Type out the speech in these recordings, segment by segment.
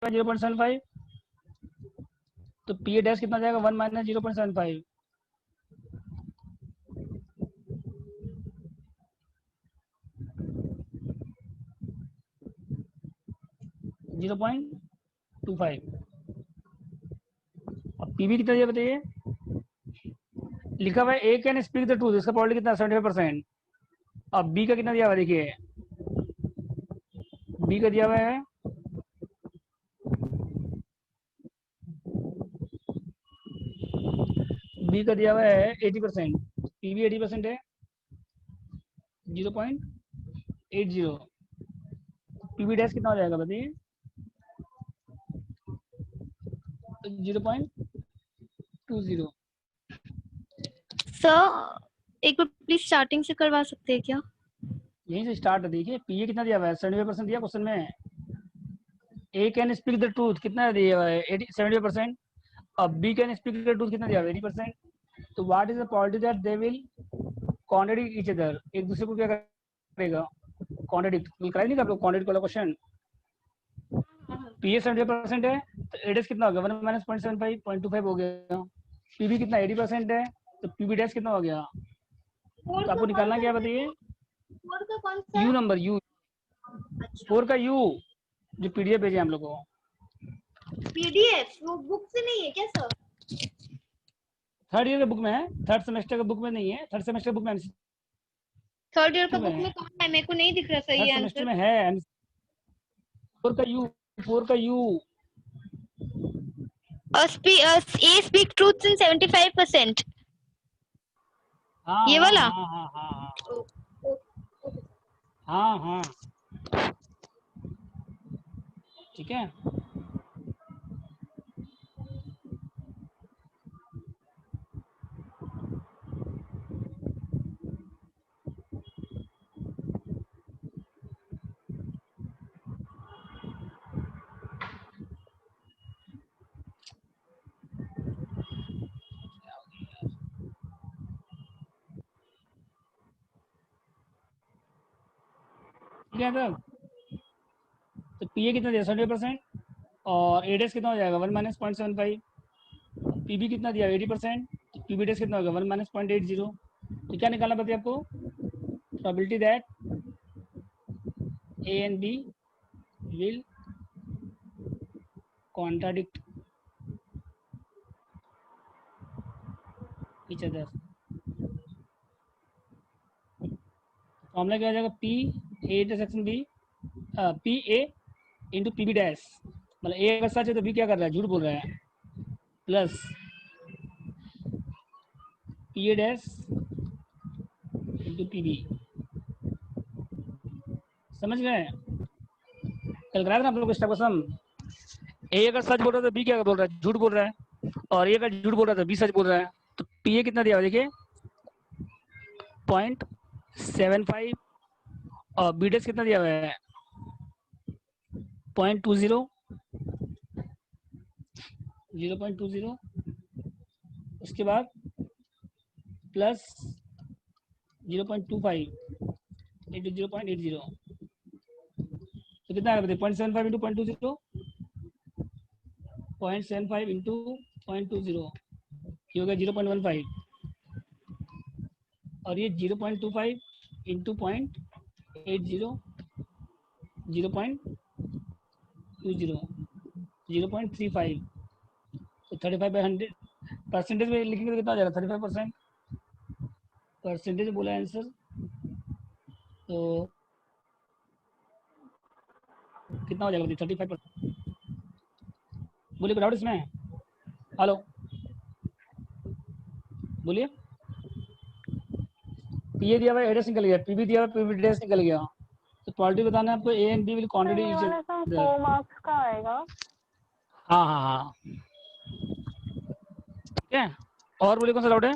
0.75, तो P A dash कितना जाएगा 1 माइनस 0.75, 0.25। अब पी बी कितना दिया बताइए, लिखा हुआ है A can speak the truth, इसका प्रोबेबिलिटी कितना 75%। अब बी का कितना दिया हुआ है देखिए, बी का दिया हुआ है बी का दिया हुआ है 80%, पी बी 80% है 0.80, पी बी डैश कितना हो जाएगा बताइए 0.20। सर एक बार प्लीज स्टार्टिंग से करवा सकते हैं क्या? यहीं से स्टार्ट है, देखिए पी ए कितना दिया हुआ है 75% दिया क्वेश्चन में, A can speak the truth कितना दिया हुआ है 70%, अब B can speak the truth कितना दिया हुआ है 80%। तो what is the probability that they will contradict each other, एक दूसरे को क्या करेगा कॉन्ट्रडिक्ट, कराई नहीं आप लोग कॉन्ट्रडिक्ट वाला क्वेश्चन। पी ए 70% है तो एडेस कितना हो गया 1 माइनस 0.75, 0.25 हो गया। पी बी कितना 80% है तो पी बी डैश कितना हो गया, तो आपको निकालना क्या बताइए यू नंबर, यू 4 का यू जो पीडीएफ भेजे हम लोग को। पीडीएफ वो बुक से नहीं है क्या सर? थर्ड ईयर के बुक में है, थर्ड सेमेस्टर के बुक में नहीं है, थर्ड सेमेस्टर बुक में थर्ड ईयर का बुक में कहाँ है? मेरे को नहीं दिख रहा सही थर्ड आंसर। सेमेस्टर में है 4 का यू, 4 का you. A speak truth in 75%. हाँ ये वाला? हाँ हाँ हाँ हाँ, ठीक है। ठीक है सर, तो पी ए कितना दिया 70% और एडेस कितना हो जाएगा 1 माइनस 0.75, पी बी कितना दिया 80%, तो पी बी डेस कितना होगा 1 माइनस 0.80। तो क्या निकालना पड़ता है आपको, probability that A and B will contradict each other. Formula क्या हो जाएगा P A intersection B, P A into P B dash, मतलब ए अगर सच है तो बी क्या कर रहा है झूठ बोल रहा है, plus P A dash into P B. समझ गए, कल कराया था ना आप लोग को सम, ए अगर सच बोल रहा है तो बी क्या बोल रहा है झूठ बोल रहा है, और ए अगर झूठ बोल रहा है तो बी सच बोल रहा है। तो पी ए कितना दिया देखिए 0.75 और बी डैश कितना दिया हुआ है 0.20, 0.20, उसके बाद प्लस 0.25 इंटू 0.80, तो कितना है बताइए 0.75 इंटू 0.20, 0.75 इंटू 0.20 ये हो गया 0.15, और ये 0.25 इंटू 0.80, 0.20, 0.35, तो 35/100 परसेंटेज में लिखेंगे तो कितना हो जाएगा 35%, परसेंटेज बोला आंसर, तो कितना हो जाएगा 35%। बोलिए कोई डाउट इसमें, हेलो बोलिए। पी ए दिया हुआ एड्रेस निकल गया, पी बी दिया हुआ पी बी एड्रेस निकल गया, तो क्वालिटी बताना है आपको A and B will quantity each other. 4 marks का आएगा। हाँ हाँ हाँ ठीक है, और बोलिए कौन सा डाउट है।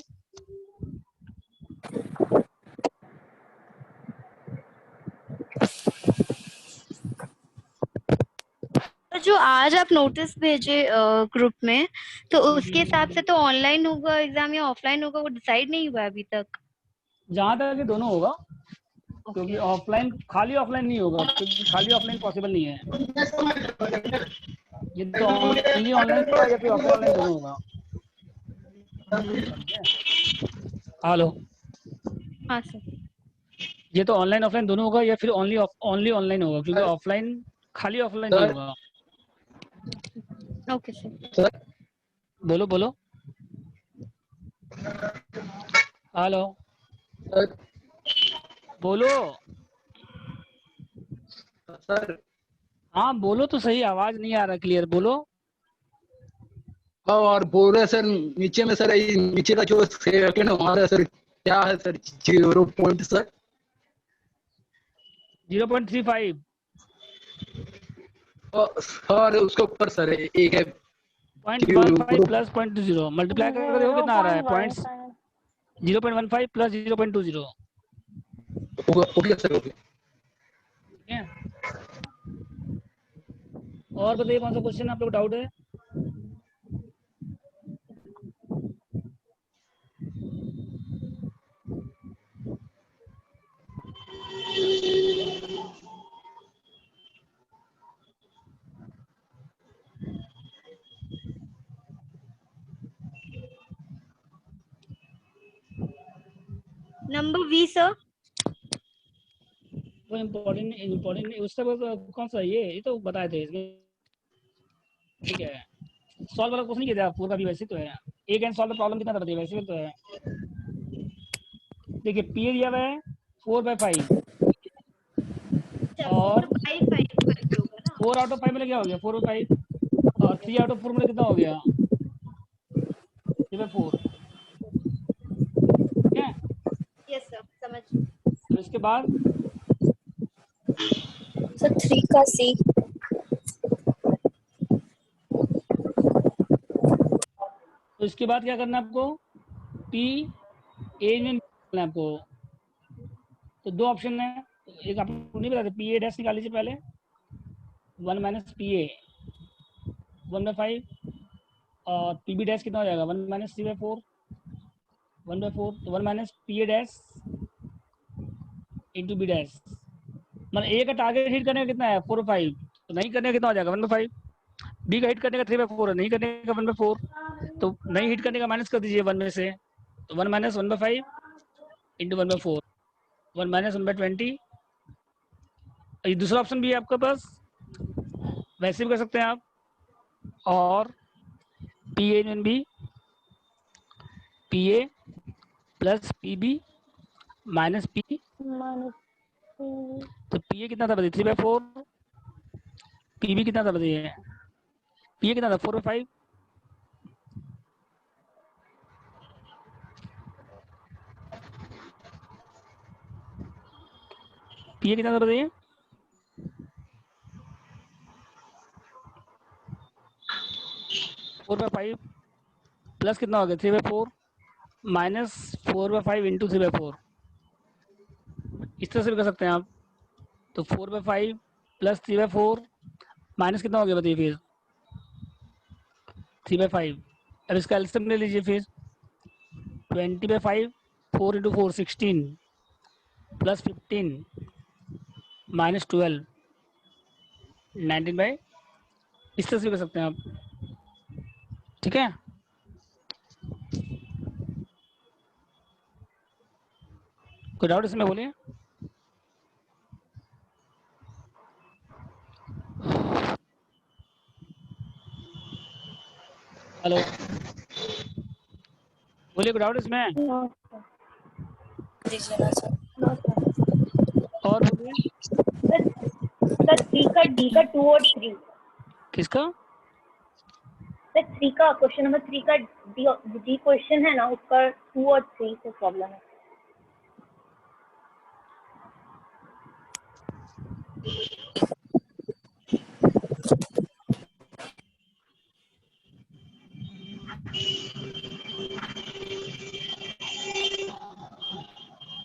जो आज आप नोटिस भेजे ग्रुप में, तो उसके हिसाब से तो ऑनलाइन होगा एग्जाम या ऑफलाइन होगा वो डिसाइड नहीं हुआ अभी तक। जहाँ तक कि दोनों होगा, क्योंकि ऑफलाइन खाली ऑफलाइन नहीं होगा, क्योंकि खाली ऑफलाइन पॉसिबल नहीं है। ये तो ओनली ऑनलाइन होगा या फिर ऑफलाइन ऑनलाइन दोनों होगा? हेलो, हाँ सर। ये तो ऑनलाइन ऑफलाइन दोनों होगा या फिर ओनली ऑनलाइन होगा? क्योंकि ऑफलाइन खाली ऑफलाइन नहीं सर होगा। Okay sir. सर बोलो बोलो। हेलो, सर बोलो। सर हाँ बोलो तो सही, आवाज नहीं आ रहा क्लियर, बोलो। हाँ, और बोल रहे सर नीचे में सर, ये नीचे का जो सेकंड हमारा सर क्या है सर, 0 पॉइंट सर 0.35 और उसके ऊपर सर एक है 0.15 प्लस 0.20 मल्टीप्लाई कर देखो कितना आ रहा है points. 0.15 plus 0.20। Okay sir okay. ठीक है, और बताइए कौन सा क्वेश्चन आप लोग डाउट है? नंबर वी सर। वो इम्पोर्टेंट उससे कौन सा ये तो बताए थे इसमें। ठीक है, सॉल्व वाला क्वेश्चन नहीं किया था आप? फोर का भी वैसे तो है। एक एंड सॉल्व प्रॉब्लम कितना था बताइए, वैसे तो है। देखिए पी दिया हुआ है 4/5 और 4/5 होगा ना। 4 आउट ऑफ 5 में क्या हो गया 4/5 और 3 आउट ऑफ 4 में कितना हो गया 3/4। ठीक है, यस सर समझ। तो इसके बाद सर 3 का सी। तो इसके बाद क्या करना है आपको, पी ए में निकालना है आपको। तो दो ऑप्शन है, एक आपको नहीं बताते, पी ए डैश निकाल लीजिए पहले। 1 माइनस पी ए 1/5 और पी बी डैश कितना हो जाएगा 1 माइनस 3/4 1/4। तो 1 minus P A dash into B dash, मतलब ए का टारगेट हिट करने का कितना है 4/5, तो नहीं करने का कितना हो जाएगा 1/5। बी का हिट करने का 3/4 है, नहीं करने का 1/4, तो नहीं हिट करने का माइनस कर दीजिए 1 में से। तो 1 माइनस 1/5 इंटू 1/4 1 माइनस 1/20। ये दूसरा ऑप्शन भी है आपके पास, वैसे भी कर सकते हैं आप। और P A in B P A plus P B minus P, तो पी ए कितना था बताइए 3/4, पी बी कितना था बताइए, पी ए कितना था 4/5, पी ए कितना था बताइए 4/5 प्लस कितना हो गया 3/4 माइनस 4/5 इंटू 3/4। इस तरह से भी कर सकते हैं आप। तो 4/5 प्लस 3/4 माइनस कितना हो गया बताइए फिर 3/5। अब इसका एलसीएम ले लीजिए फिर 20/5 4 इंटू 4 16 प्लस 15 माइनस 12 19/, इस तरह से भी कर सकते हैं आप। ठीक है, कोई डाउट इसमें बोलिए। हेलो, बोलिए, कोई डाउट इसमें? दीजिए ना सर। और बोलिए। सर 3 का डी का 2 और 3। किसका? सर 3 का क्वेश्चन नंबर 3 का डी क्वेश्चन है ना, उसका 2 और 3 से प्रॉब्लम है।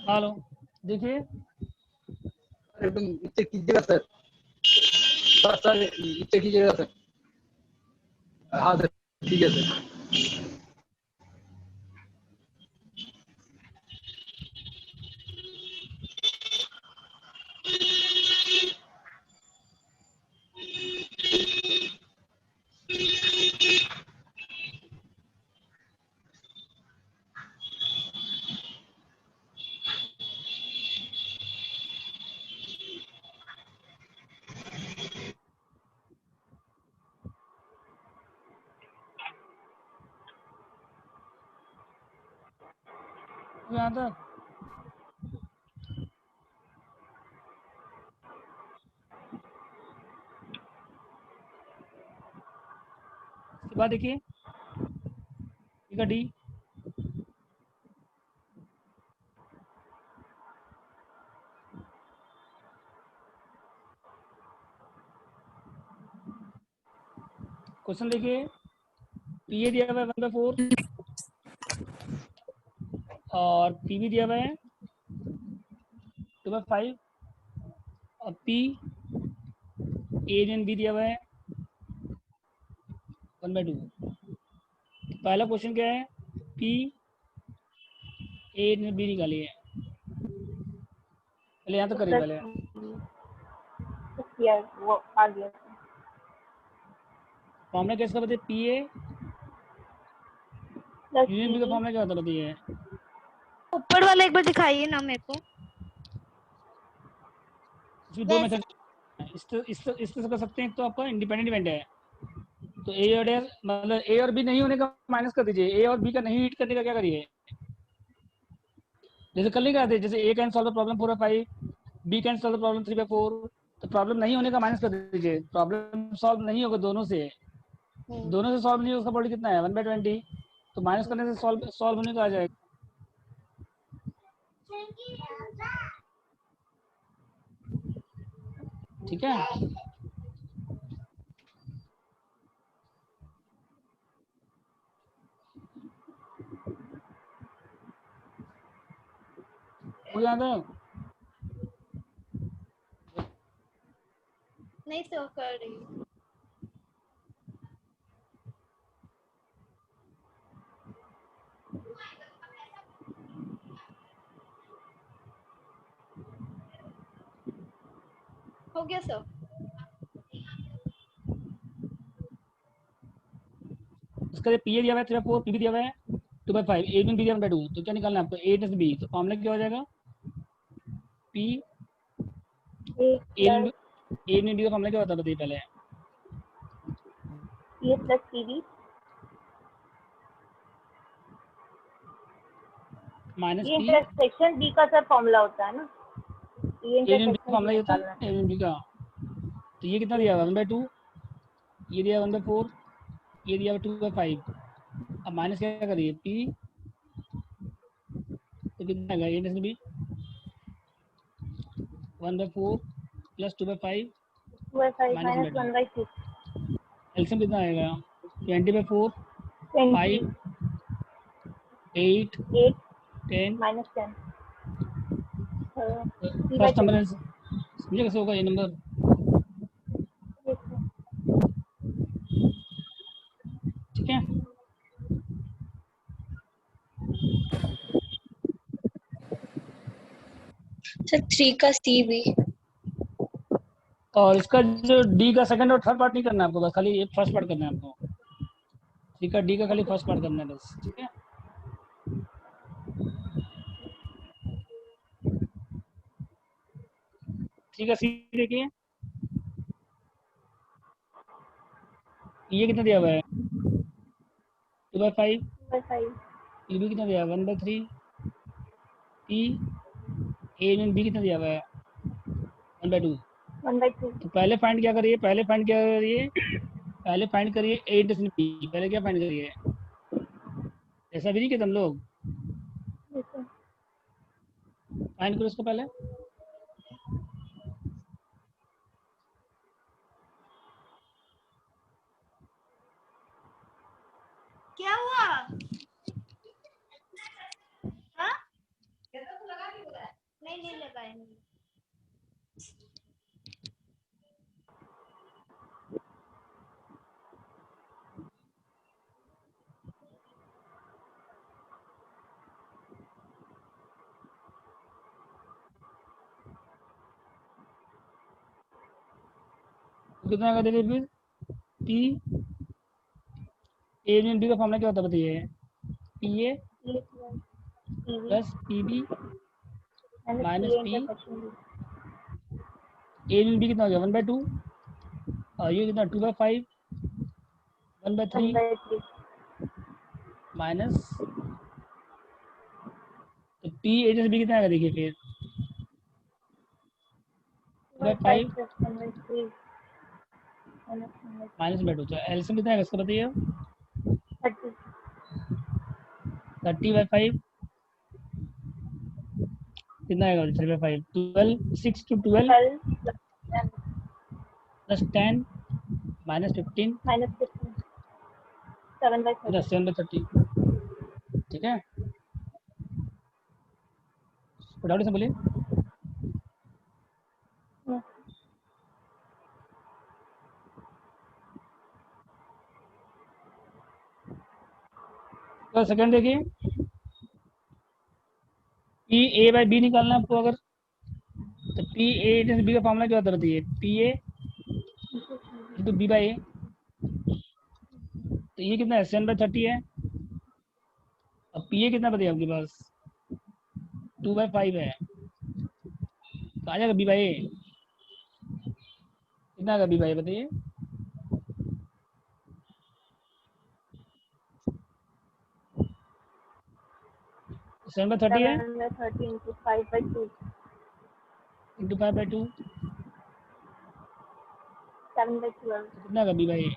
हेलो, देखिए एकदम नीचे कीजिएगा सर, सर नीचे कीजिएगा सर। हाँ सर ठीक है सर। यहाँ तक इसके बाद देखिए ठीक है डी क्वेश्चन देखिए पी ए दिया हुआ है 1/4 और पी भी दिया हुआ है 2/5 और पी ए एन बी दिया हुआ है 1/2। पहला क्वेश्चन क्या है पी ए एन बी निकालिए पहले यहाँ तक करिए पहले किया वो आ गया फॉर्मूला कैसे बताइए P A plus union B का फॉर्मूला क्या होता है बताइए ऊपर वाला एक बार दिखाइए ना मेरे को। इसमें दो मेथड इससे कर सकते हैं। एक तो आपका इंडिपेंडेंट इवेंट है तो ए और मतलब ए और बी नहीं होने का माइनस कर दीजिए ए और बी का नहीं हीट करने का क्या करिए जैसे कल नहीं करते जैसे A can solve the problem 4/5 B can solve the problem 3/4 तो प्रॉब्लम नहीं होने का माइनस कर दीजिए प्रॉब्लम सॉल्व नहीं होगा दोनों से सॉल्व नहीं होगा उसका बॉडी कितना है 1/20 तो माइनस करने से सॉल्व होने का आ जाएगा ठीक है हो जाता है नहीं तो कर रही हूँ। हो गया सर। इसका जो पी ए दिया हुआ है 3/4 पी भी दिया हुआ है 2/5 ए भी दिया हुआ है 2 तो क्या निकालना है आपको ए प्लस बी तो फॉर्मूला क्या हो जाएगा पी ए बी का फॉर्मूला क्या होता है बताइए पहले ए प्लस पी बी माइनस ये पी इंटरसेक्शन बी का सर फॉर्मूला होता है ना ये ए बी का इंटरसेक्शन फॉर्मूला ये होता निकालना है ए बी का तो ये कितना दिया हुआ 1/2 ये दिया 1/4 ये दिया 2/5 अब माइनस क्या करिए पी तो कितना आएगा A plus B 1/4 plus 2/5 minus 1/2 LCM कितना आएगा 20/4 5 8 10 माइनस 10 फर्स्ट नंबर समझे कैसे होगा ये नंबर ठीक है सर 3 का सी भी और इसका जो डी का सेकंड और थर्ड पार्ट नहीं करना है आपको बस खाली ये फर्स्ट पार्ट करना है आपको ठीक है डी का खाली फर्स्ट पार्ट करना है बस ठीक है ठीक है सी देखिए ये कितना दिया हुआ है 2/5 ये भी कितना दिया है 1/3 पी ए एंड बी कितना दिया हुआ है 1/2 तो पहले फाइंड क्या करिए पहले फाइंड करिए ए इंटरसेक्शन बी पहले क्या फाइंड करिए ऐसा भी नहीं कि तुम लोग फाइंड करो इसको पहले क्या हुआ? हाँ? नहीं लगाए नहीं। कितना आएगा देखिए फिर पी ए एंड बी का फॉर्मूला क्या होता है बताइए P A plus P B minus P A and B कितना हो गया 1/2 और ये कितना 2/5 1/3 माइनस तो तो पी ए प्लस बी कितना आएगा देखिए फिर 2/5 माइनस में तो एलसीएम कितना आएगा इसका बताइए 30/5 कितना आएगा 3/5 12 6 to 12 प्लस 10 माइनस 15 प्लस 7/30 ठीक है डाउट से बोलिए तो सेकंड देखिए पी ए बाई बी निकालना है आपको अगर तो पी ए इंटू बी का फॉर्मूला क्या होता है बताइए P A into B by A तो ये कितना है 7/30 है अब पी ए कितना बताइए आपके पास 2/5 है तो आ जाएगा बी बाई ए कितना आएगा बी बाई ए बताइए सेवन बाई 30 है इंटू 5/2 कितना आएगा बी बाई ए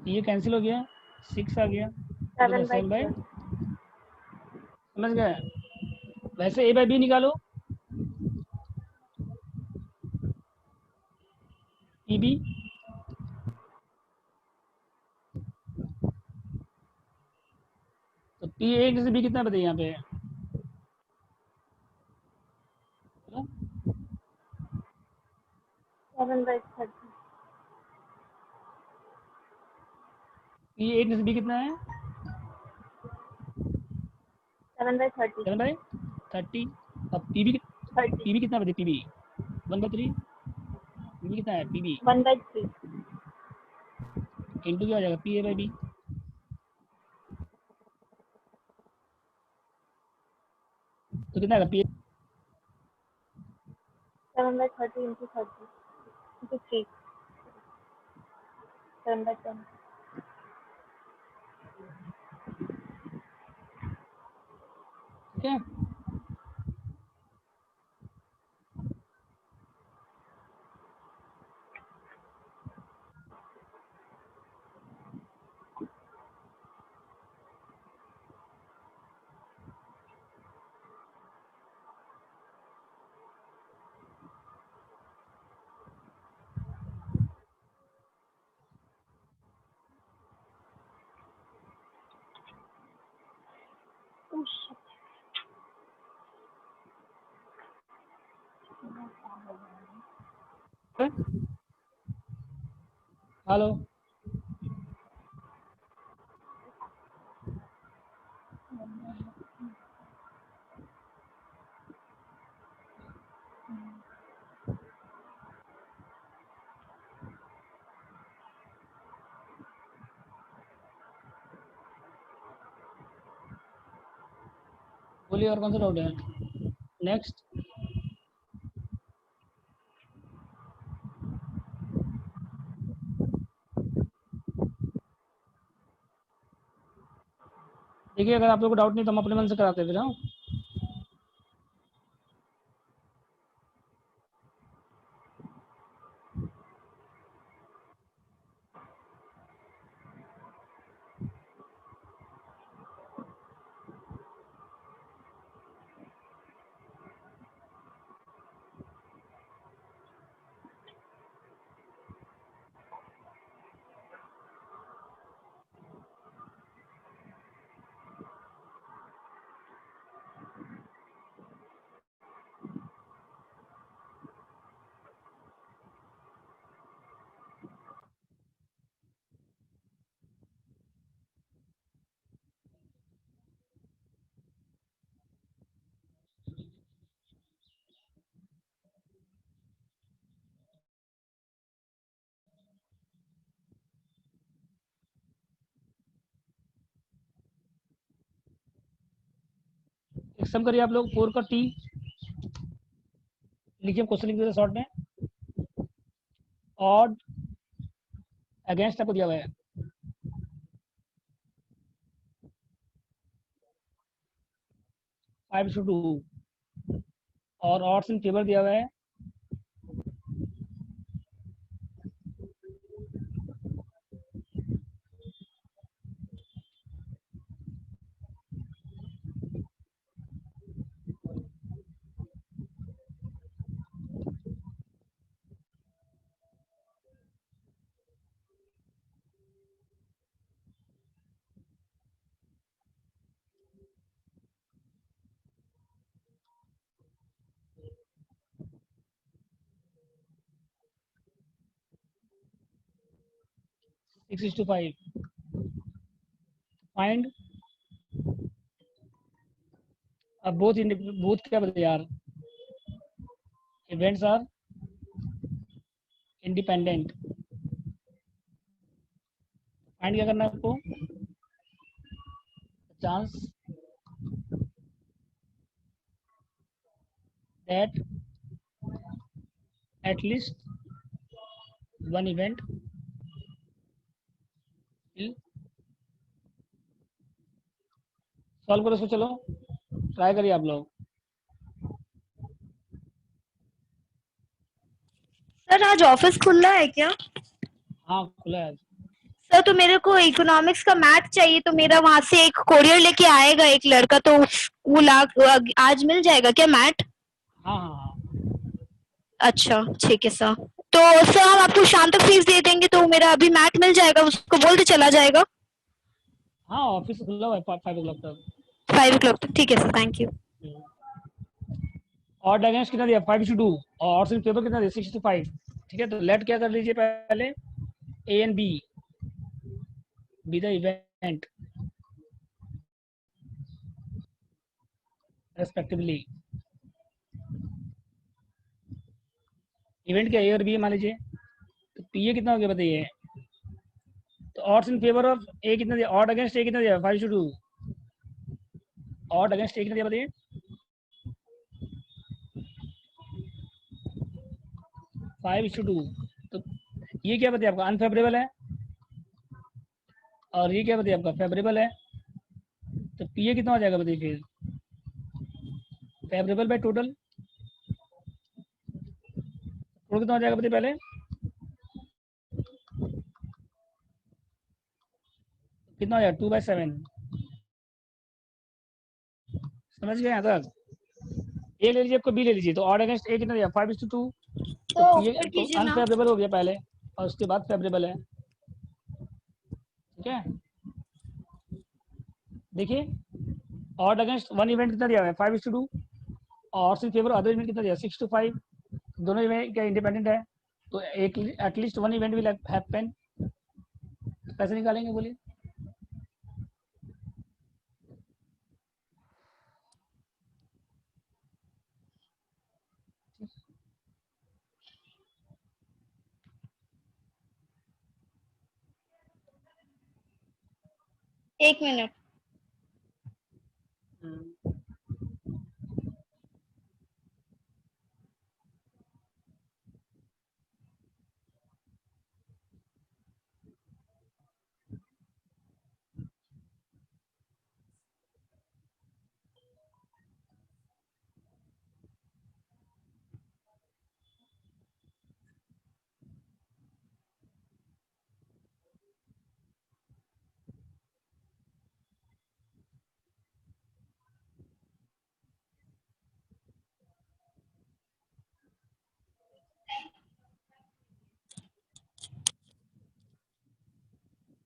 ये कैंसिल हो गया 6 आ गया 7 बाई समझ गए वैसे ए बाई बी निकालो ई बी तो पी ए से बी कितना बताइए यहाँ पे पी ए से बी कितना है 7/30 अब पी बी कितना बताइए पी बी 1/3 पी बी कितना है पी बी इंटू क्या हो जाएगा पी ए बाई बी तो कितना आएगा पी ए 7/30 into 30 into 3 7/10 ठीक है Oh shit. हेलो बोलिए और कौन सा डाउट है नेक्स्ट देखिए अगर आप लोग को डाउट नहीं तो हम अपने मन से कराते हैं फिर हाँ एक सम करिए आप लोग 4 का टी लिखिए क्वेश्चन लिख दीजिए शॉर्ट में ऑड अगेंस्ट आपको दिया हुआ है 5:2 और ऑड्स इन फेवर दिया हुआ है 6:5. Find अब both क्या बता यार, events are independent. फाइंड क्या करना है आपको, chance that at least one event will solve करो इसको, चलो ट्राई करिए आप लोग। सर आज ऑफिस खुला है क्या? हाँ खुला है। सर तो मेरे को इकोनॉमिक्स का मैथ चाहिए, तो मेरा वहां से एक कोरियर लेके आएगा एक लड़का, तो वो आज मिल जाएगा क्या मैथ? हाँ हाँ हाँ अच्छा ठीक है सर। तो सर हम आपको शाम तक फीस दे देंगे, तो मेरा अभी मैथ मिल जाएगा, उसको बोल दे चला जाएगा। हाँ ऑफिस खुला हुआ है 5 o'clock तक। 5 o'clock तक, ठीक है सर, थैंक यू। और अगेंस्ट कितना दिया 5:2 और सिर्फ पेपर कितना दिया 6:5। ठीक है, तो लेट क्या कर लीजिए पहले, A and B be the event respectively. Event क्या ए और बी मान लीजिए, तो पी ए कितना हो गया बताइए। तो ऑड्स इन फेवर ऑफ ए कितना दिया, ऑड अगेंस्ट ए कितना दिया 5:2, ऑड अगेंस्ट ए कितना दिया बताइए 5:2। तो ये क्या बताइए आपका अनफेवरेबल है और ये क्या बताइए आपका फेवरेबल है, तो पी ए कितना हो जाएगा बताइए फिर, फेवरेबल बाय टोटल कितना हो जाएगा बताइए पहले, कितना हो जाएगा 2/7। समझ गए यहाँ तक। ए ले लीजिए, आपको बी ले लीजिए, तो ऑड अगेंस्ट ए कितना दिया 5:2, तो पी ए तो अनफेवरेबल हो गया पहले और उसके बाद फेवरेबल है। ठीक है, देखिए ऑड अगेंस्ट वन इवेंट कितना दिया है 5:2 और इन फेवर अदर इवेंट कितना दिया 6:5। दोनों इवेंट क्या इंडिपेंडेंट है, तो एक at least one event will happen. पैसे निकालेंगे बोलिए। एक मिनट।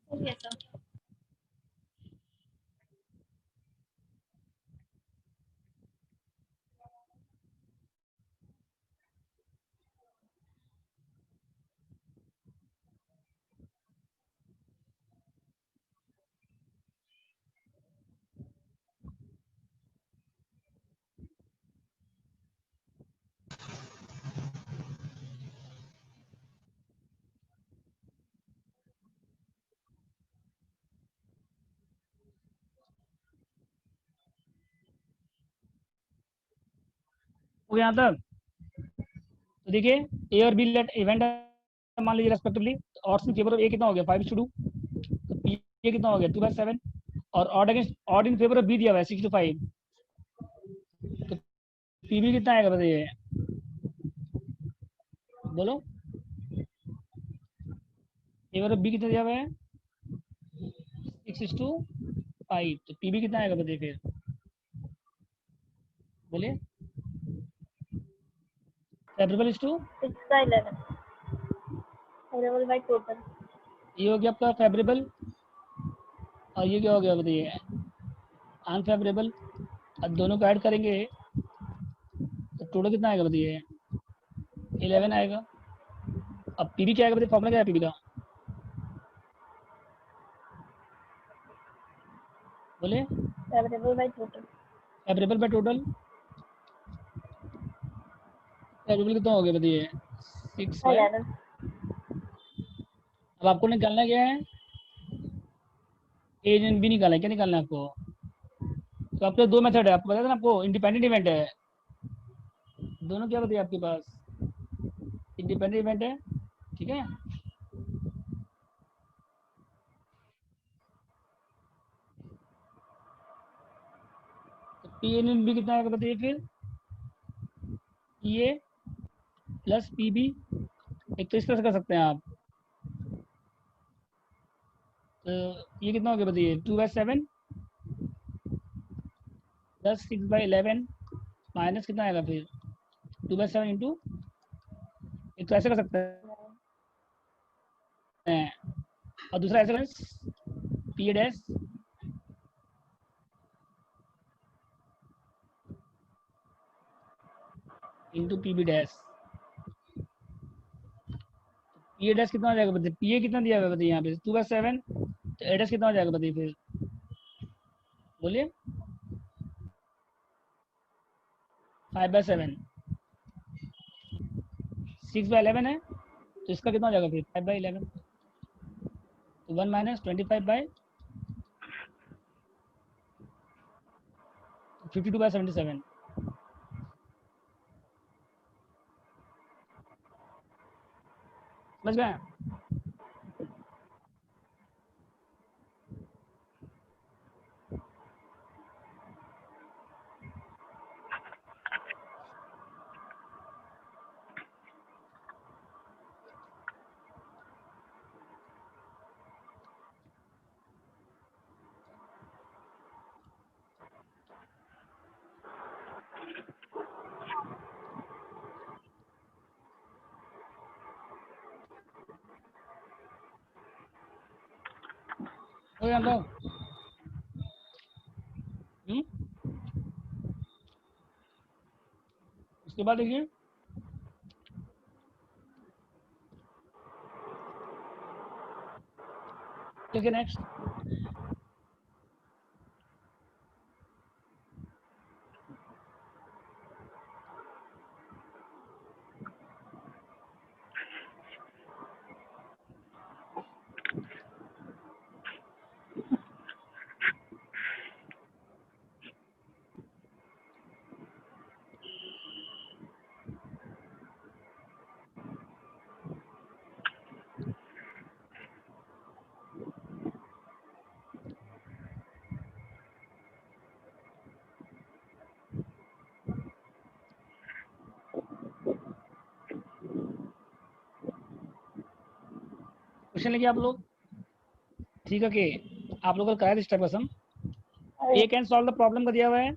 हो गया सर। हो गया यहाँ तक। तो देखिए ए और बी लेट इवेंट मान लीजिए रेस्पेक्टिवली, और इन फेवर ऑफ ए कितना हो गया 5:2, तो पी ए कितना हो गया 2/7 और odd against odd in favour of B दिया हुआ है 6:5। पीबी कितना आएगा बताइए, बोलो। ए और बी कितना दिया हुआ है, 6:5, तो पीबी कितना आएगा बताइए फिर, बोलिए। Favourable is two, 6/11 favourable by total. ये हो गया आपका फेवरेबल, और ये क्या हो गया बताइए, अनफेवरेबल। अब दोनों को ऐड करेंगे तो टोटल कितना आएगा बताइए, 11 आएगा। अब पीबी क्या आएगा बताइए, फॉर्मूला क्या है पीबी का, बोले। Favourable by total. Favourable by total, favourable कितना हो गया बताइए, 6/। 11 अब आपको निकालना क्या है, ए एंड बी निकालना है, क्या निकालना है आपको। तो आपके दो मेथड है, आपको पता था ना, आपको इंडिपेंडेंट इवेंट है दोनों, क्या बताइए आपके पास, इंडिपेंडेंट इवेंट है, ठीक है। तो पी एन बी कितना आएगा बताइए फिर, P A plus P B, एक तो इस तरह से कर सकते हैं आप, तो ये कितना हो गया बताइए, 2/7 प्लस 6/11 माइनस कितना आएगा फिर, 2/7 इंटू, एक तो ऐसे कर सकते हैं, और दूसरा ऐसे करें, P A dash into P B dash. P A dash कितना हो जाएगा बताइए, पी ए कितना दिया हुआ है बताइए यहाँ पे 2/7, तो ए डैश कितना हो जाएगा बताइए फिर, बोलिए। 5/7, 6/11 है, तो इसका कितना हो जाएगा फिर 5/11, तो 1 माइनस 25/52/77, समझ गए। हो गया तो उसके बाद देखिए, देखिए नेक्स्ट, क्वेश्चन लेके आप लोग, ठीक है, कि आप लोगों को कराया स्टेप का sum, A can solve the problem का दिया हुआ है,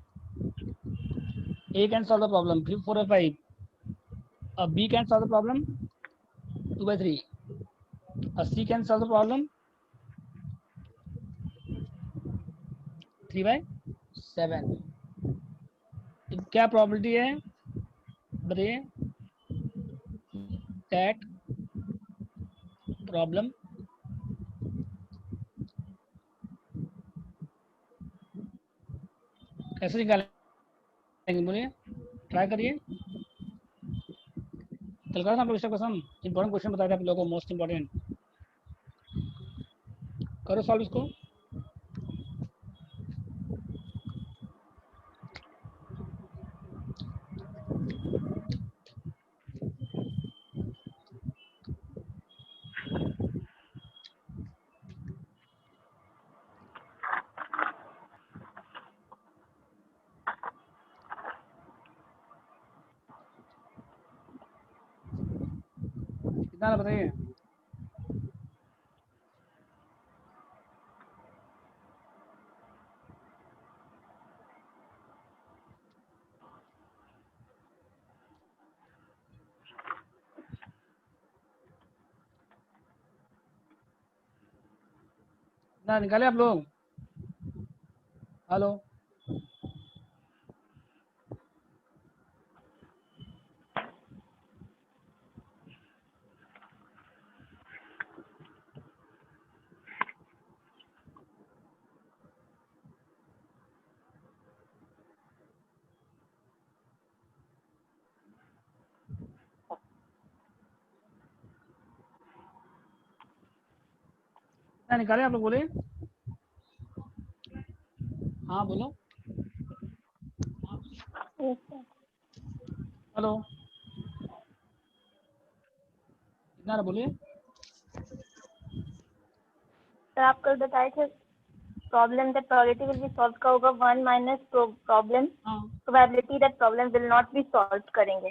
A can solve the problem 4 और 5, अब B can solve the problem 2/3, और C can solve the problem 3/7। तो क्या प्रॉबिलिटी है बताइए, दैट प्रॉब्लम कैसे निकालेंगे, बोलिए, ट्राई करिए। कल का हम लोग स्टेप का सम, इंपॉर्टेंट क्वेश्चन बताया था आप लोगों को, मोस्ट इंपॉर्टेंट, करो सॉल्व इसको। ना बताइए। ना निकाले आप लोग। हेलो। ना निकाले आप लोग, बोले। हाँ बोलो। हेलो। कितना रहा बोलिए। सर आप कल बताए थे problem that probability will be solve का होगा 1 माइनस प्रॉब्लम हाँ। Probability that problem will not be solve करेंगे।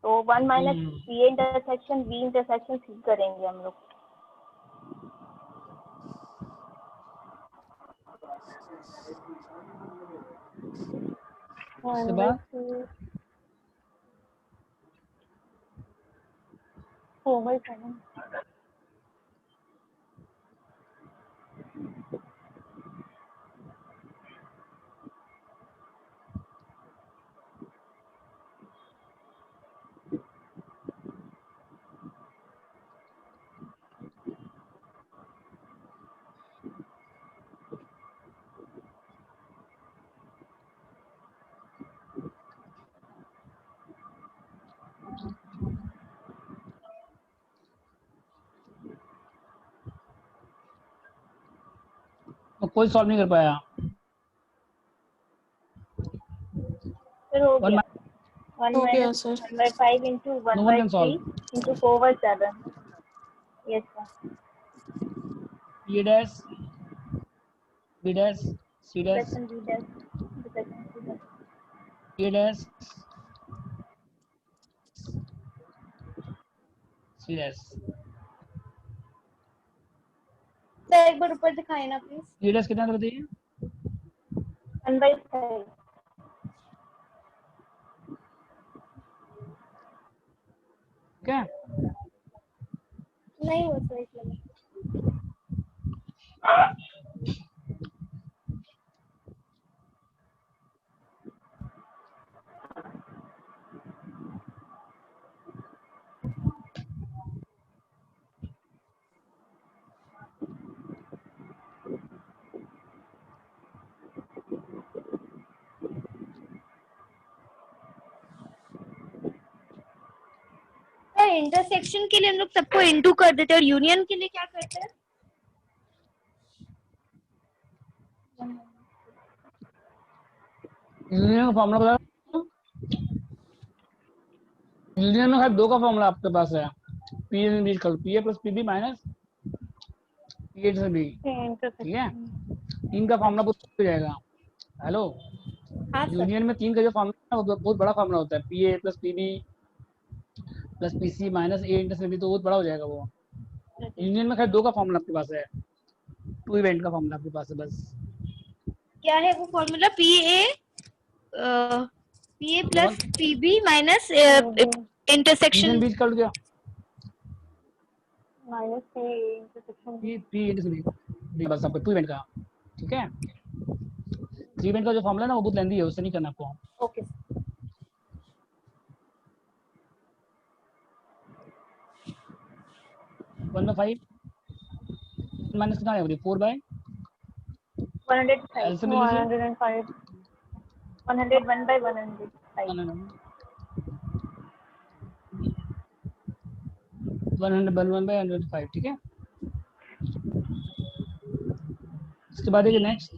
तो 1 minus P intersection B intersection C करेंगे हम लोग। उसके बाद कोई सॉल्व नहीं कर पाया। फिर हो वन गया 1 हो गया minus sir. 1/5 into 1 no by one can 3 solve. into 4/7। Yes sir। A dash B dash C dash Intersection B dash intersection C dash। A dash C dash. Sir एक बार ऊपर दिखाए ना प्लीज। ए डैश कितना था बताइए। 1/5। क्या नहीं हो सर इसलिए। सर इंटरसेक्शन के लिए हम लोग सबको इनटू कर देते हैं और यूनियन के लिए क्या करते हैं? यूनियन का फॉर्मूला बता। यूनियन में दो का फॉर्मूला आपके पास है। पी ए बीच कर P A plus P B minus P A से बी। ठीक है, तीन का फॉर्मूला पूरा हो जाएगा। हेलो। हाँ सर। यूनियन में तीन का जो फॉर्मूला है वो बहुत बड़ा फॉर्मूला होता है। P A plus P B plus P C minus A into से बी, तो बहुत बड़ा हो जाएगा वो। यूनियन में दो का फॉर्मूला आपके पास है। टू इवेंट का फॉर्मूला आपके पास है बस। क्या है वो formula? P A plus P B minus intersection. Union बीच कर गया minus C intersection B। P into से बी बस आपको टू इवेंट का। ठीक है, थ्री इवेंट का जो फॉर्मूला है ना वो बहुत लेंदी है, उससे नहीं करना आपको। ओके। 1/5 माइनस कितना है 4/, 105 एलसीएम ले लीजिए। 105 101/105। 101/105। ठीक है, उसके बाद देखिए नेक्स्ट।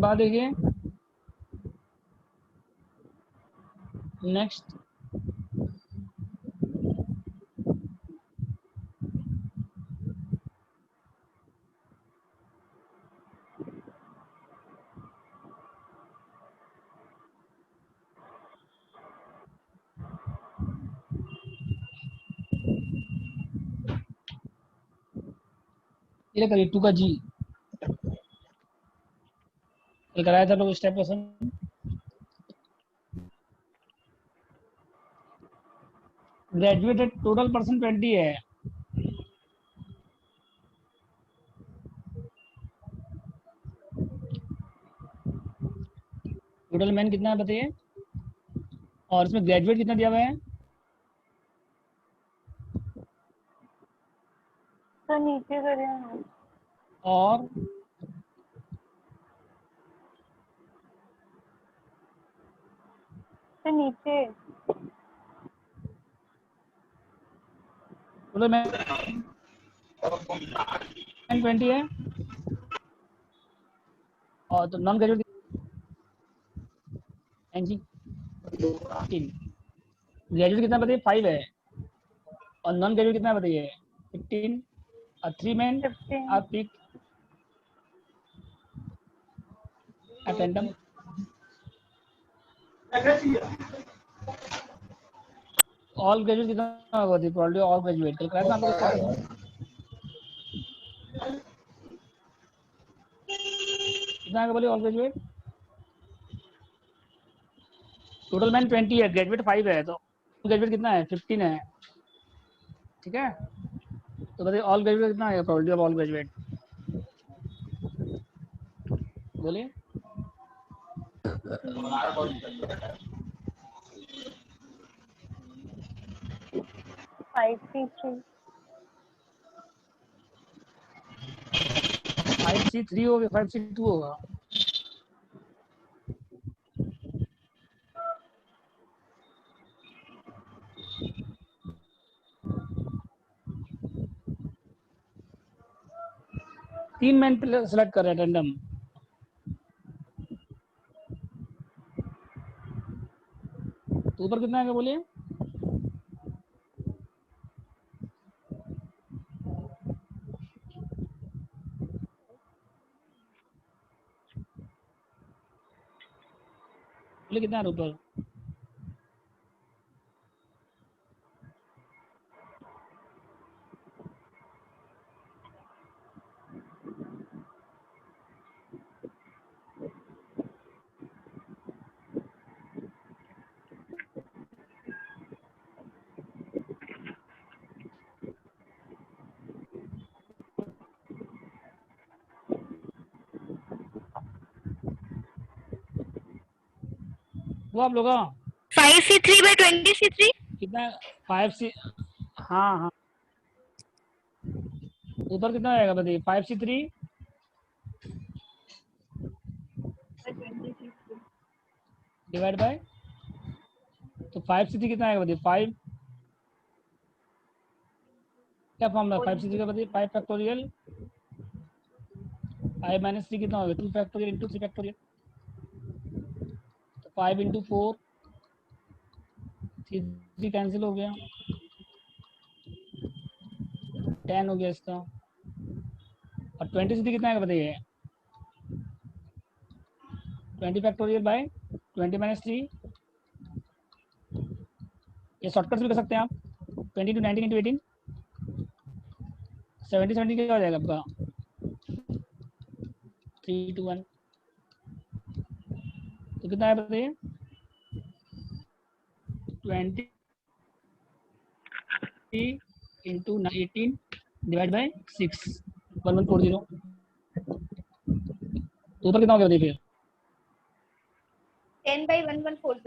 बात देखिए नेक्स्ट, ये करिए 2 का जी ये कराया था लोग step question. Graduated total person 20 है, टोटल मैन कितना है बताइए, और इसमें ग्रेजुएट कितना दिया हुआ है? तो नीचे करें, और तो नीचे टोटल मैन 20 है, और तो नॉन ग्रेजुएट एनजी 15, ग्रेजुएट कितना बताइए 5 है, और नॉन ग्रेजुएट कितना बताइए 15, और 3 man 15 are pick at random. All graduate कितना होगा थी प्रॉब्लम, ऑल ग्रेजुएट कल कराया था आप लोग स्टेप क्वेश्चन, कितना है बोलिए ऑल ग्रेजुएट? टोटल मैन 20 है, ग्रेजुएट 5 है, तो ग्रेजुएट कितना है 15 है, ठीक है। तो बताइए ऑल ग्रेजुएट कितना है, प्रोबेबिलिटी ऑफ ऑल ग्रेजुएट बोलिए। 5C3 5C3 होगा 5C2 होगा, तीन मैन सेलेक्ट कर रहे हैं रैंडम, तो ऊपर कितना आएगा बोलिए? बोलिए कितना है ऊपर? वो आप लोग 5C3/20C3 कितना 5C, हाँ हाँ ऊपर कितना आएगा बताइए 5C3 डिवाइड बाय, तो 5C3 कितना आएगा बताइए 5, क्या फॉर्मूला 5C3 का बताइए, 5 फैक्टोरियल 5 माइनस 3 कितना होगा 2 फैक्टोरियल इंटू 3 फैक्टोरियल, तो 5 इंटू 4 3 कैंसिल हो गया, 10 हो गया इसका, और 20C3 कितना आएगा बताइए 20 फैक्टोरियल बाय 20 माइनस 3, ये शॉर्टकट भी कर सकते हैं आप, 20 इंटू 19 इंटू 18 70 क्या हो जाएगा आपका 3 2 1, तो कितना है बताइए 20 इंटू 18 डिवाइड बाय 6 1140, तो ऊपर कितना हो गया बताइए फिर 10/1140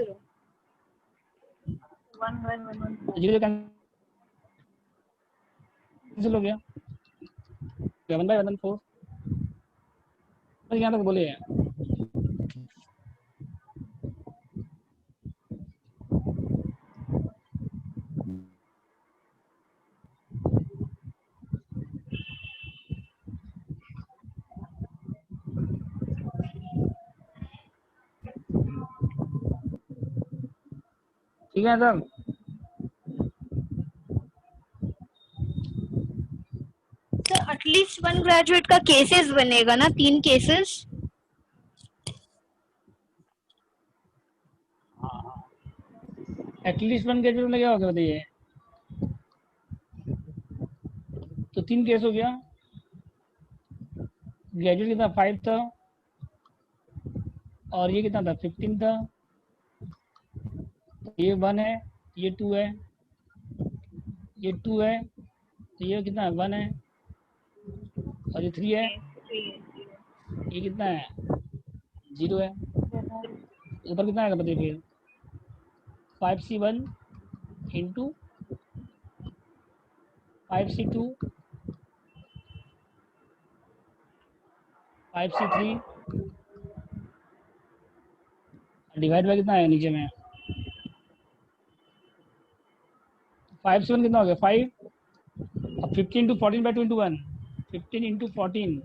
जीरो कैंसिल हो गया 11/11 बस यहाँ तक बोले ठीक है sir. Sir at least one graduate का केसेस बनेगा ना, 3 केसेस। एटलीस्ट वन ग्रेजुएट में क्या होगा बताइए? तो 3 केस हो गया। ग्रेजुएट कितना 5 था, और ये कितना था 15 था। ये 1 है, ये 2 है, ये 2 है, तो ये कितना है 1 है, और ये 3 है, ये कितना है 0 है। ऊपर कितना आएगा बताइए फिर? 5C1 into 5C2 5C3 divide by कितना है नीचे में? 5C1 कितना हो गया 5। अब 15 into 14 by 2 into 1, 15 into 14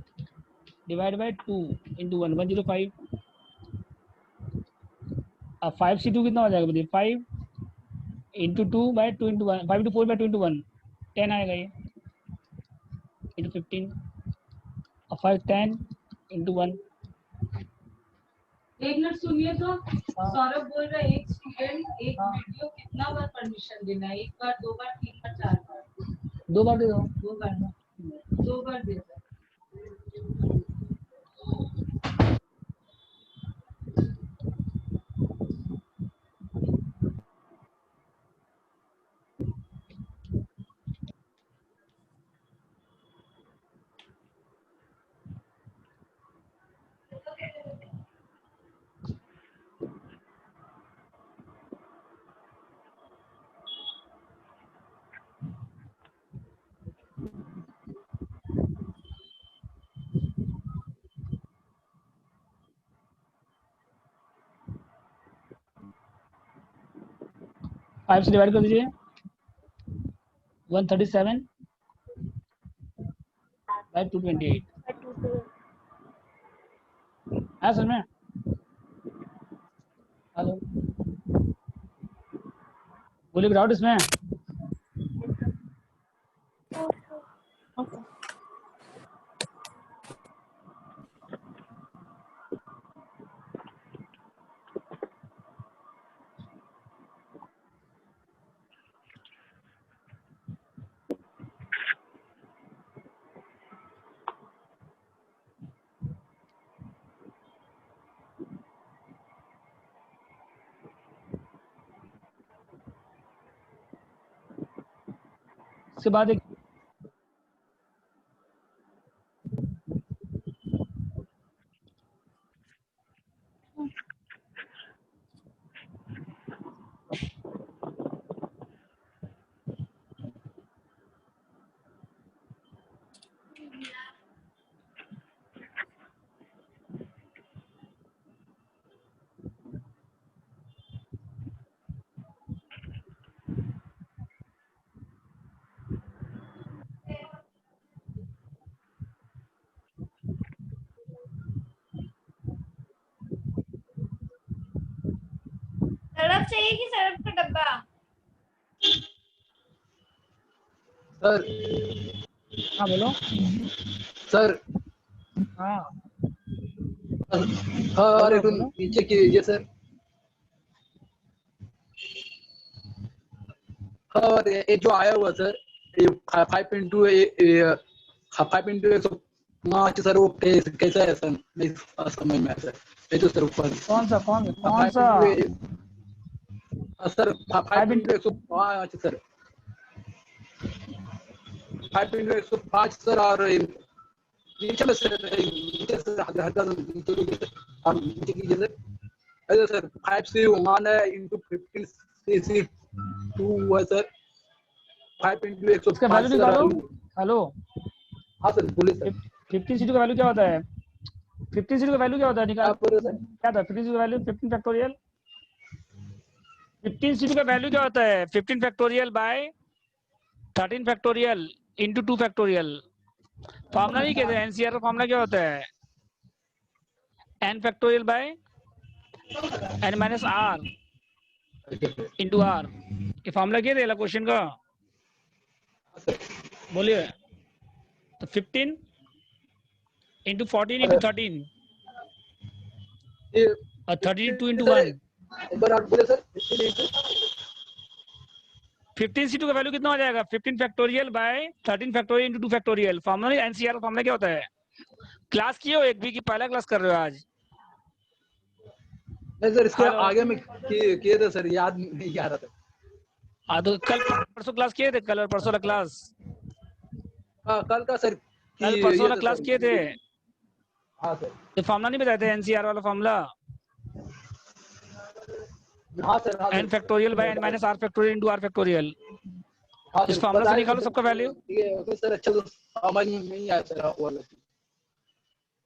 divide by 2 into 1, 105। अब 5C2 कितना हो जाएगा बताइए? 5 into 2 by 2 into 1, 5 into 4 by 2 into 1, 10 आएगा ये इंटू 15, और 5 10 इंटू 1। एक मिनट सुनिए तो, सौरभ बोल रहा है एक स्टूडेंट एक वीडियो कितना बार परमिशन देना है? 1 बार, 2 बार, 3 बार, 4 बार? 2 बार दे दो। 2 बार ना, 2 बार दे दो। फाइव से डिवाइड कर दीजिए 137 बाई 228 है सर में। हेलो बोलिए डाउट इसमें? उसके बाद एक सरफ चाहिए कि सरफ का डब्बा? सर हाँ बोलो। सर हाँ और एक नीचे कीजिए सर। और ये जो आया हुआ सर, ये 5 इंटू 105 सर, वो कैसा है सर? नहीं समझ में आया सर। ये तो सर ऊपर कौन सा sir 5 into 105 sir, 5 into 105 sir, और नीचे में सर, नीचे सर नीचे कीजिए सर। ऐसे सर 5C1 है इंटू 15C2 है सर, 5 इंटू 105 इसका वैल्यू निकालो। हेलो हाँ सर बोलिए सर। 15C2 का वैल्यू क्या होता है? 15C2 का वैल्यू क्या होता है? निकाल क्या था 15C2 का वैल्यू? 15 फैक्टोरियल। 15C2 का वैल्यू क्या होता है? 15 factorial by 13 factorial into 2 factorial. Formula नहीं कहते, एनसीआर का फॉर्मूला क्या होता है? n factorial by n minus r into r, ये फॉर्मूला क्या था क्वेश्चन का? बोलिए। तो 15 इंटू 14 इंटू 13 ये और 32 इंटू सर 1। एक बार आप बोले सर 15 C2 का वैल्यू कितना हो जाएगा? 15 factorial by 13 factorial into 2 factorial. Formula NCR का फॉर्मूला क्या होता है? क्लास किए हो एक भी की पहला क्लास कर रहे हो आज? नहीं सर, इसके हेलो। आगे में किए थे सर, याद नहीं आ रहा था। हाँ तो कल परसों क्लास किए थे, कल और परसों वाला क्लास, हाँ कल का सर कल कि परसों ये वाला था क्लास सर। किए थे। हाँ सर। तो फॉर्मूला नहीं बताए थे एनसीआर वाला फॉर्मूला? हाँ सर, हाँ n factorial by n minus r factorial into r factorial. हाँ इस सर, फॉर्मूला से बताया निकालो सर, सबका वैल्यू। ठीक है ओके सर, अच्छा तो समझ में नहीं आया सर वो वाला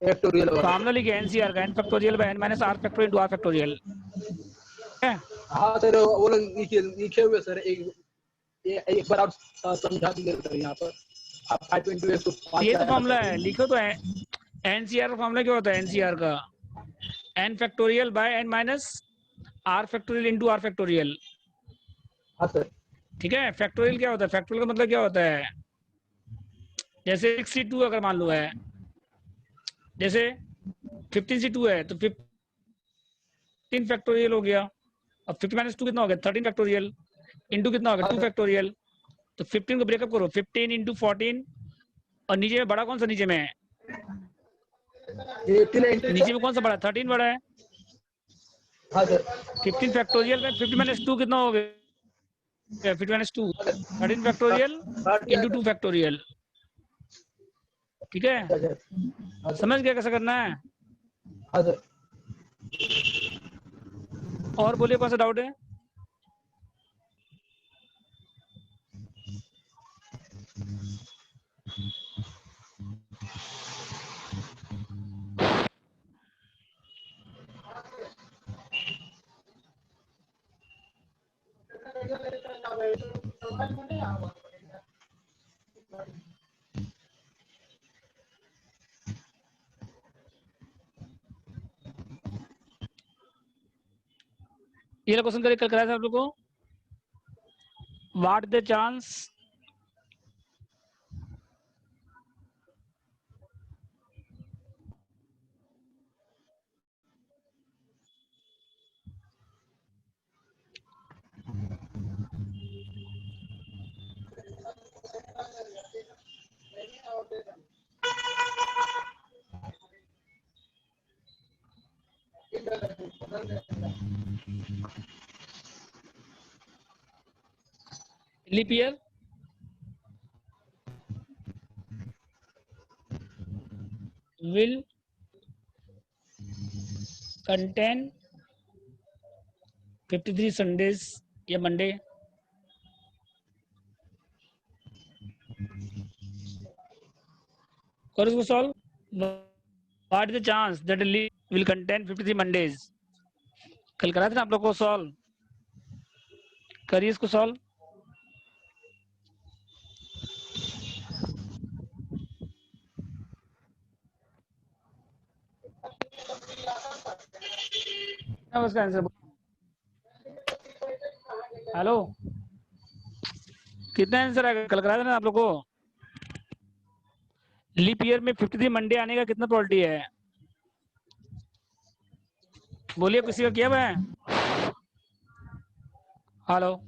फैक्टोरियल वाला। फॉर्मूला लिखिए एनसीआर का, n factorial by n minus r factorial into r factorial. हाँ सर, वो लोग लिखे हुए सर, एक बार आप समझा दीजिए सर यहाँ पर। आप 5 into 5 ये तो फॉर्मूला है, लिखो तो है। एनसीआर का फॉर्मूला क्या होता है? एनसीआर का n factorial by n minus r factorial into r factorial. हाँ सर। ठीक है। फैक्टोरियल क्या होता है? फैक्टोरियल का मतलब क्या होता है? जैसे 6C2 अगर मान लो है, जैसे 15C2 है तो 15 फैक्टोरियल हो गया। अब 50 माइनस 2 कितना हो गया? 13 फैक्टोरियल इंटू कितना हो गया? 2 फैक्टोरियल। तो 15 को ब्रेकअप करो, 15 इंटू 14 और नीचे में बड़ा कौन सा? नीचे में ये 18 नीचे में कौन सा बड़ा? 13 बड़ा है। हाँ सर। 15 फैक्टोरियल में 50 माइनस 2 कितना हो गया? 50 माइनस 2 13 फैक्टोरियल इंटू 2 फैक्टोरियल। ठीक है, हाँ समझ गया कैसे करना है? सर। और बोलिए कौन सा डाउट है? ये क्वेश्चन कल कराया था आप लोग को। What the chance leap year will contain 53 Sundays या मंडे। करो इसको solve. What is the chance that leap will contain 53 Mondays? कल कराया था ना आप लोग को सॉल्व, करिए इसको सॉल्व। उसका आंसर हेलो, कितना आंसर आएगा? कल कराया था ना आप लोग को। लीप ईयर में 53 मंडे आने का कितना प्रोबेबिलिटी है? बोलिए, किसी का किया हुआ है? हेलो,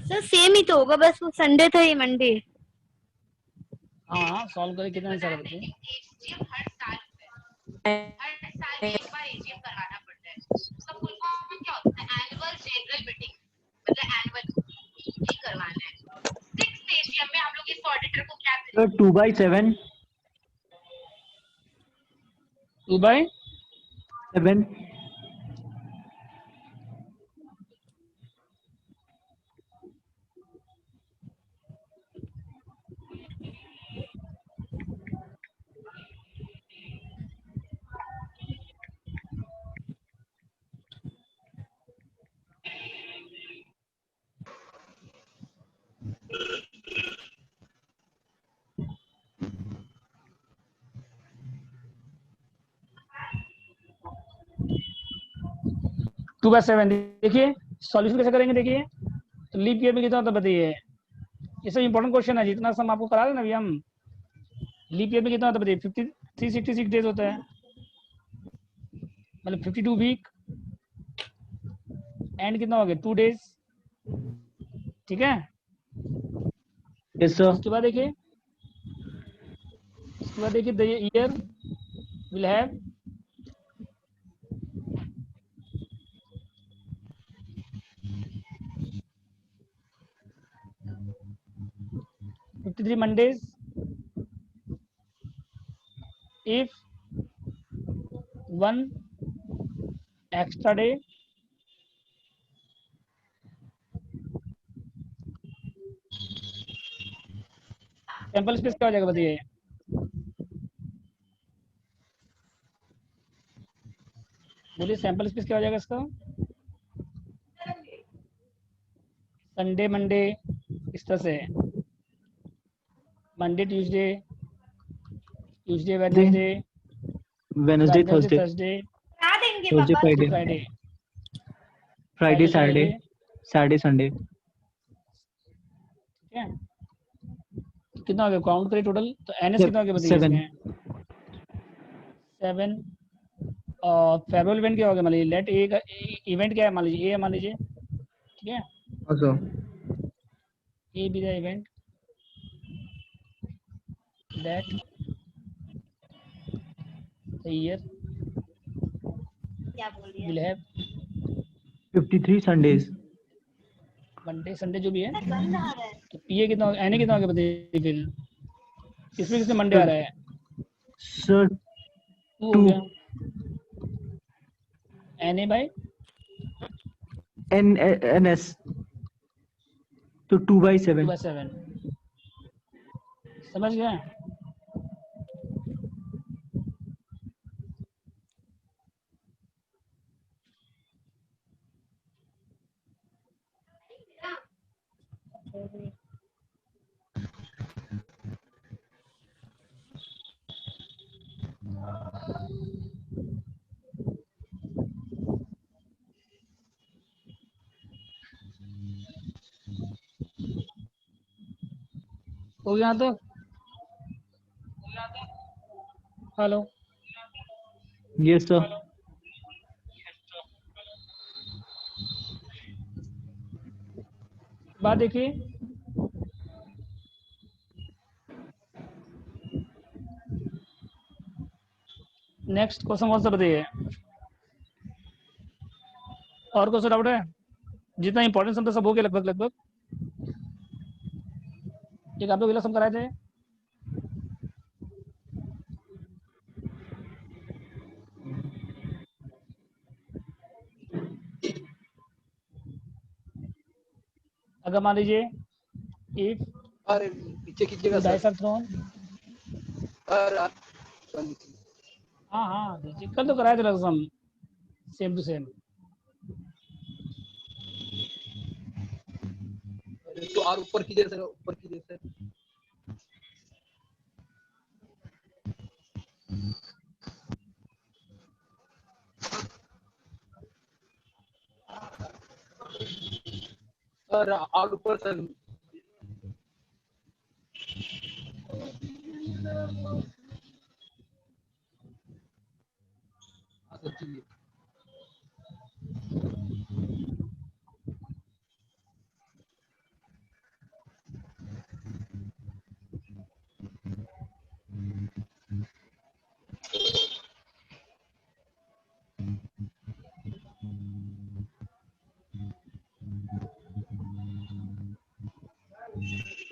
सर सेम ही तो होगा, बस वो संडे था ये मंडे। हाँ सॉल्व करें। कितना आंसर है? एक बार एजीएम करवाना पड़ता है। उसका फुल फॉर्म क्या होता है? एनुअल जनरल मीटिंग, मतलब एनुअल ही करवाना है। 6 एजीएम में हम लोग इस ऑडिटर को क्या सर 2/7 2/7 2/7 देखिए सॉल्यूशन कैसे करेंगे। देखिए तो लीप ईयर में कितना होता है बताइए, ये सब इंपॉर्टेंट क्वेश्चन है, जितना सम आपको करा रहे ना अभी हम। लीप ईयर में कितना होता है बताइए, 366 डेज होता है, मतलब 52 वीक एंड कितना हो गया 2 डेज, ठीक है। Yes sir. उसके बाद देखिए the year will have $53 Mondays if one extra day sample space क्या हो जाएगा बताइए, बोलिए सैंपल स्पेस क्या हो जाएगा इसका। संडे मंडे इस तरह से, Monday Tuesday, Tuesday Wednesday, Wednesday Thursday, Thursday, करा देंगे थर्सडे पापा। Friday, Friday, Friday Saturday, Saturday Sunday. ठीक है। कितना हो गया काउंट करिए टोटल, तो एनएस कितना हो गया बताइए 7। इसमें 7। और फेयरवेल इवेंट क्या हो गया मान लीजिए, लेट ए का इवेंट क्या है मान लीजिए, ए मान लीजिए, ठीक है। हाँ sir. A B the event that the year क्या बोल रही will have 53 Sundays. Monday Sunday जो भी है, गंद आ रहा है। तो पीए कितना एन ए कितना हो गया बताइए फिर, इसमें किसमें मंडे आ रहा है, सर 2 हो 2 गया, एन ए बाई एनएस तो 2/7। 2/7 समझ गए। हो गया तो हेलो, यस सर। बात देखिए नेक्स्ट क्वेश्चन कौन सा बताइए, और कौन सा डाउट है, जितना इंपॉर्टेंट सम था सब हो गया लगभग लगभग। एक आप लोग अगला सम कराए थे, अगर मान लीजिए इफ अरे पीछे कीजिएगा सर। डाइस आर थ्रोन, हाँ हाँ दीजिए, कल तो कराए थे लगभग सम सेम टू सेम। तो और ऊपर कीजिए सर, ऊपर कीजिए सर। सर और ऊपर सर।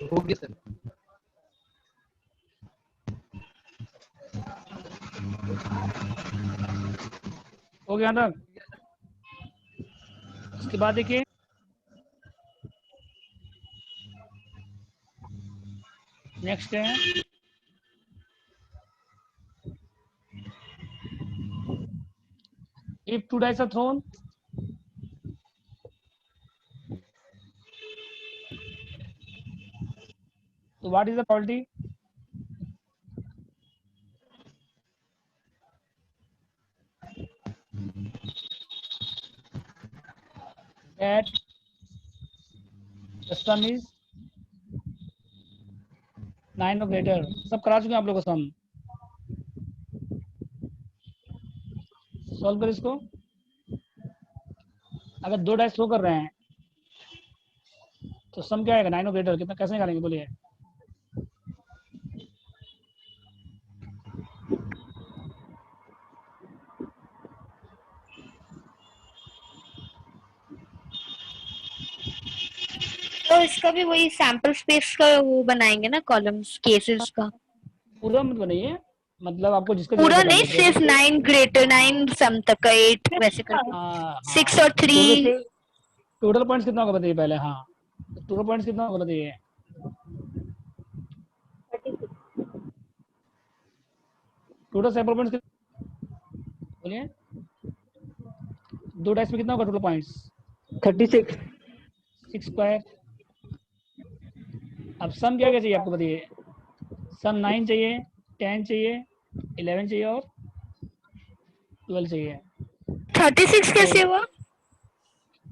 हो गया सर। हो गया तक। उसके बाद देखिए नेक्स्ट है if 2 dice are thrown, so what is the probability, at the sum is 9 or greater। सब करा चुके हैं आप लोगों को सम। सॉल्व कर इसको। अगर 2 डाइस थ्रो कर रहे हैं तो सम क्या आएगा? 9 और ग्रेटर। कितना कैसे निकालेंगे बोलिए? तो इसका भी वही सैंपल स्पेस का वो बनाएंगे ना, कॉलम्स केसेस का। पूरा मत बनाइए, मतलब आपको जिसका पूरा जरूरत है नहीं, बता दीजिए। सिर्फ 9 ग्रेटर, 9 सम तक का 8 वैसे करके। हाँ 6 और 3। टोटल पॉइंट्स कितना होगा बताइए पहले। हाँ टोटल पॉइंट्स कितना होगा बताइए? 36 टोटल सैंपल पॉइंट्स बोलिए। 2 डाइस में कितना होगा टोटल पॉइंट्स? 36। 6 स्क्वायर। अब सम क्या क्या चाहिए आपको बताइए? सम 9 चाहिए, 10 चाहिए, 11 चाहिए और 12 चाहिए। 36 कैसे हुआ?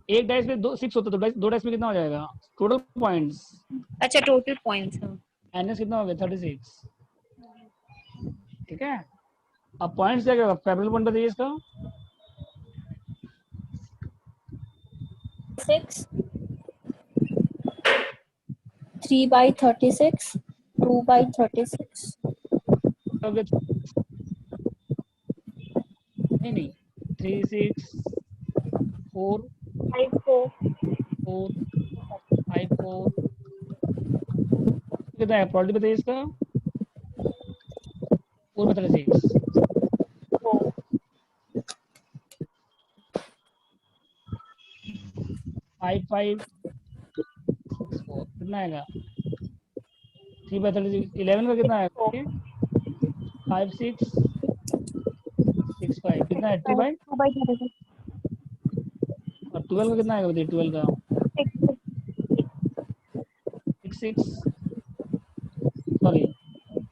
एक डाइस में 6 होता है, तो 2 डाइस में कितना हो जाएगा टोटल पॉइंट्स? अच्छा टोटल पॉइंट्स। माइनस कितना हो गया? 36। ठीक है। अब पॉइंट्स क्या क्या? फेवरेबल पॉइंट बताइए इसका। 6 3/36 2/36 नहीं 3 6 4 5 4 4 5 4 कितना है? प्रॉपर्टी बताइए इसका। 4/36 5 5 6 4 कितना आएगा? 3/36। 11 का कितना आएगा? 5 6 6 5 कितना है? 3/। 2/36 और 12 का कितना आएगा बताइए? 12 का 6 6 सॉरी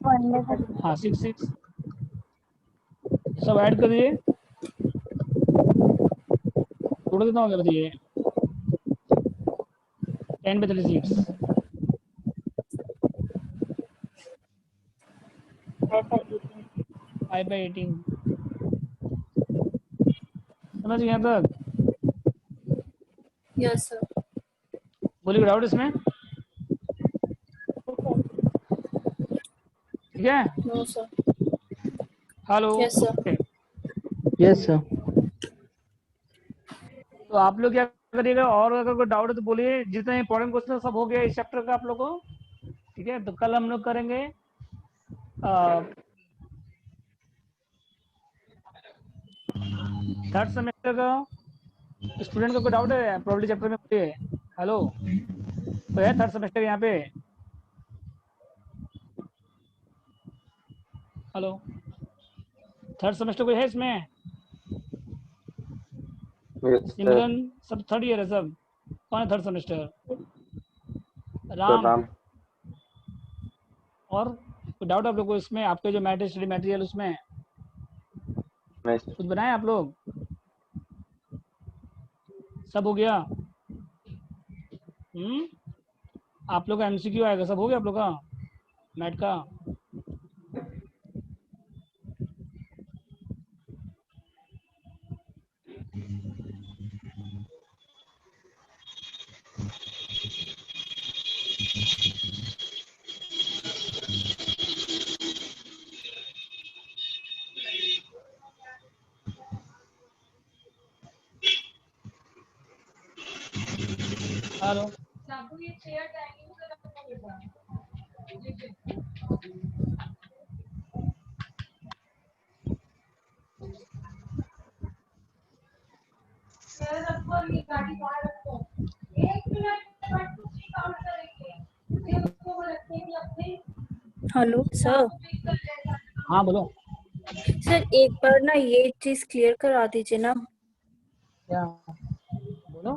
1/36 हाँ 6 6 सब ऐड कर दिए। टोटल कितना हो गया बताइए? 10/36 5/18 समझ गए यहाँ तक? Yes sir. बोलिए डाउट इसमें? ठीक है। No sir. Hello. Yes sir. Yes sir. तो आप लोग क्या करिएगा, और अगर कोई डाउट है तो बोलिए। जितने इंपॉर्टेंट क्वेश्चन सब हो गया इस चैप्टर का आप लोग को। ठीक है, तो कल हम लोग करेंगे थर्ड सेमेस्टर का। स्टूडेंट का कोई डाउट है प्रोबेबिलिटी चैप्टर में? बोलिए। हेलो, तो है थर्ड सेमेस्टर यहाँ पे? हेलो, थर्ड सेमेस्टर कोई है इसमें? सिमरन सब थर्ड ईयर है सब। कौन है थर्ड सेमेस्टर? राम। और कोई डाउट आप लोग को इसमें? आपके जो स्टडी मटेरियल उसमें कुछ बनाए आप लोग? सब हो गया? आप लोग का एमसीक्यू आएगा, सब हो गया आप लोग का मैट का? हेलो, साबू ये चेयर डाइनिंग का रखा बेटा। चेयर रखो और ये गाड़ी बाहर रखो। 1 मिनट बाद कुछ काउंट करेंगे। फिर उसको रखेंगे अपने। Hello sir. हाँ बोलो। सर एक बार ना ये चीज क्लियर करा दीजिए ना। क्या बोलो?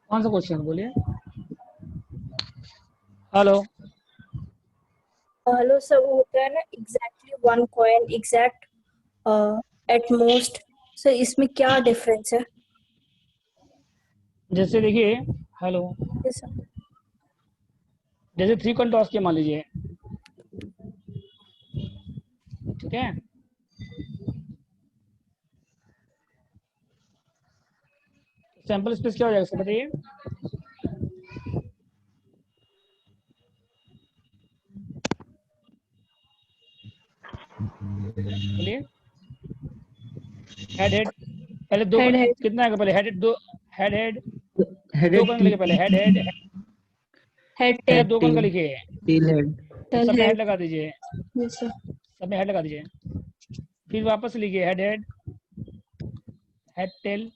कौन सा क्वेश्चन बोलिए? हेलो। हेलो सर, वो होता है ना exactly 1 coin exact at most. Sir इसमें क्या डिफरेंस है? जैसे देखिए, हेलो, Yes, sir. जैसे 3 कॉइन टॉस किया मान लीजिए, ठीक है, सैंपल स्पेस क्या हो जाएगा इसका बताइए? बोलिए। हेड पहले दो Head, head. कितना आएगा पहले? हेड दो, हेड हेड दो कॉइन लिखे पहले, हेड Head, हेड tail. दो कॉइन का लिखिए, टेल हेड Tail, सब में हेड head. लगा दीजिए, Yes, sir. सब में हेड लगा दीजिए, फिर वापस लिखिए head head tail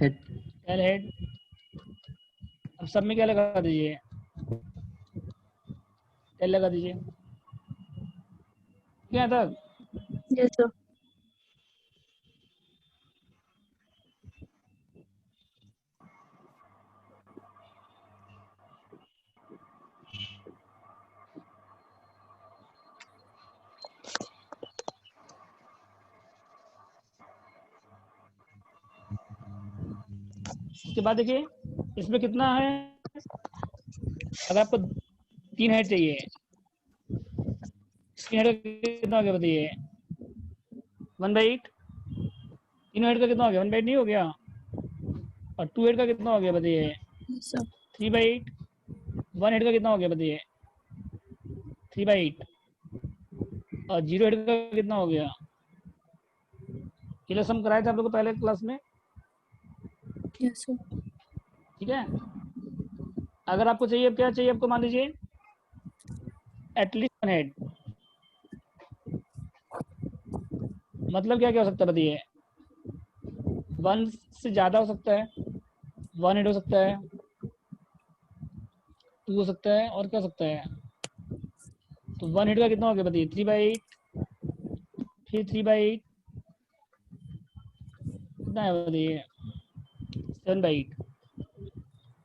head tail head, अब सब में क्या लगा दीजिए? टेल लगा दीजिए, क्या तक? Yes, sir. उसके बाद देखिए इसमें कितना है, अगर आपको 3 हेड चाहिए, 3 हेड कितना हो गया बताइए? 1/8। 3 हेड का कितना हो गया? 1/8 नहीं हो गया? और 2 हेड का कितना हो गया बताइए? Yes, sir. 3/8। 1 हेड का कितना हो गया बताइए? 3/8। और 0 हेड का कितना हो गया? ये लोग सम कराए थे आप लोग को पहले क्लास में, Yes, sir. ठीक है। अगर आपको चाहिए, क्या चाहिए आपको, मान लीजिए एटलीस्ट 1 हेड, मतलब क्या क्या हो सकता है बताइए? 1 से ज़्यादा हो सकता है, 1 हेड हो सकता है, 2 हो सकता है, और क्या हो सकता है? तो 1 हेड का कितना हो गया बताइए? 3/8, फिर 3/8, कितना है बताइए? 7/8।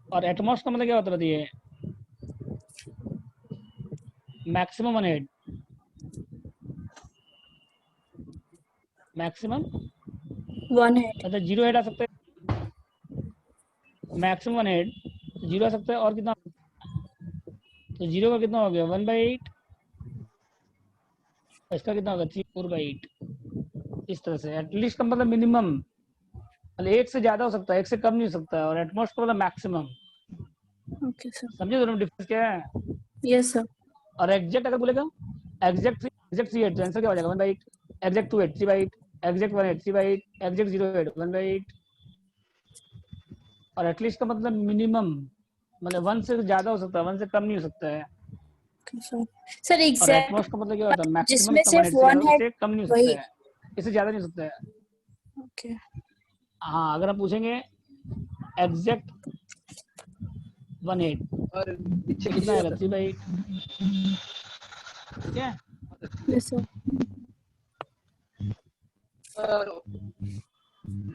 और एटमॉस का मतलब क्या होता है बताइए? Maximum 1 head, maximum 1 head. मतलब 0 हेड आ सकता है, मैक्सिमम 1 हेड, 0 आ सकता है, और कितना? तो 0 का कितना हो गया? 1/8, इसका कितना होगा? 4/8। इस तरह से एटलीस्ट का मतलब मिनिमम, मतलब 1 से ज़्यादा हो सकता है, 1 से कम नहीं हो सकता है, और एटमॉस्ट का मतलब मैक्सिमम। Okay, sir. समझे दोनों डिफरेंस क्या है? Yes, sir. और एग्जैक्ट अगर बोलेगा, एग्जैक्ट 3/8, तो आंसर क्या हो जाएगा? 1/8, एग्जैक्ट 2/8 3/8, एग्जैक्ट 1/8 3/8, एग्जैक्ट 0/8 1/8। और एटलीस्ट का मतलब मिनिमम, मतलब 1 से ज़्यादा हो सकता है, 1 से कम नहीं हो सकता है। Okay, sir. Sir, और exact. एटमॉस्ट का मतलब क्या होता है? मैक्सिमम जिसमें 1 सिर्फ हेड से ज़्यादा, 1 head. इससे कम नहीं हो वही. सकता है, इससे ज़्यादा नहीं हो सकता है। Okay. हाँ, अगर आप पूछेंगे एग्जैक्ट 1 हेड और पीछे कितना कीजिएगा आएगा? सर। 3/8, ठीक है। Yes, sir.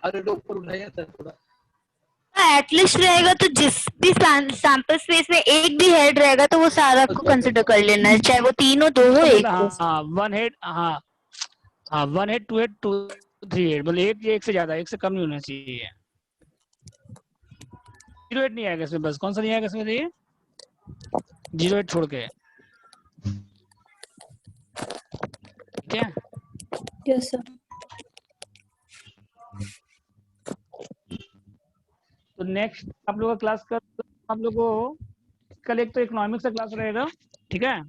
अरे लोग ऊपर उठाइए सर थोड़ा। एटलीस्ट रहेगा तो जिस भी सैंपल स्पेस में एक भी हेड रहेगा तो वो सारा को कंसिडर कर लेना है, चाहे वो 3 हो, 2 हो, 1 हो। हाँ 1 हेड, हाँ 1 हेड 2 हेड 2 3 हेड, बोले एक से ज़्यादा, 1 से कम नहीं होना चाहिए। 0 हेड नहीं आएगा इसमें, बस कौन सा नहीं आएगा इसमें बताइए? 0 हेड छोड़ के, ठीक है। Yes, sir. तो नेक्स्ट आप लोग का क्लास का, आप लोग को कल एक तो इकोनॉमिक्स का क्लास रहेगा, ठीक है,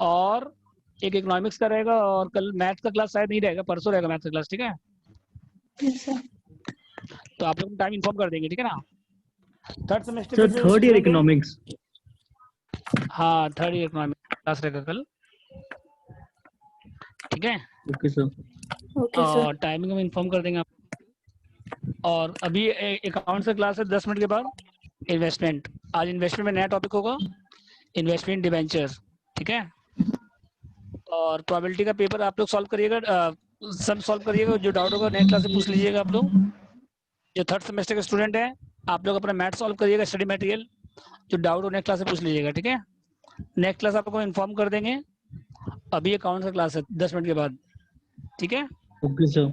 और एक इकोनॉमिक्स का रहेगा, और कल मैथ्स का क्लास शायद नहीं रहेगा, परसों रहेगा मैथ्स का क्लास, ठीक है। Yes, sir. तो आप लोग टाइम इन्फॉर्म कर देंगे, ठीक है ना। थर्ड सेमेस्टर सर के जो थर्ड ईयर स्टूडेंट है, इकोनॉमिक्स हाँ थर्ड ईयर इकोनॉमिक्स क्लास रहेगा कल, ठीक है। Okay sir Okay, sir. और टाइमिंग हम इन्फॉर्म कर देंगे आप। और अभी अकाउंट का क्लास है 10 मिनट के बाद इन्वेस्टमेंट। आज इन्वेस्टमेंट में नया टॉपिक होगा, इन्वेस्टमेंट डिबेंचर, ठीक है। और प्रोबेबिलिटी का पेपर आप लोग सॉल्व करिएगा, सब सॉल्व करिएगा, जो डाउट होगा नेक्स्ट क्लास से पूछ लीजिएगा आप लोग। जो थर्ड सेमेस्टर के स्टूडेंट हैं, आप लोग अपना मैथ सॉल्व करिएगा, स्टडी मटेरियल, जो डाउट हो नेक्स्ट क्लास से पूछ लीजिएगा, ठीक है। नेक्स्ट क्लास आपको इन्फॉर्म कर देंगे। अभी अकाउंट का क्लास है 10 मिनट के बाद, ठीक है। Okay sir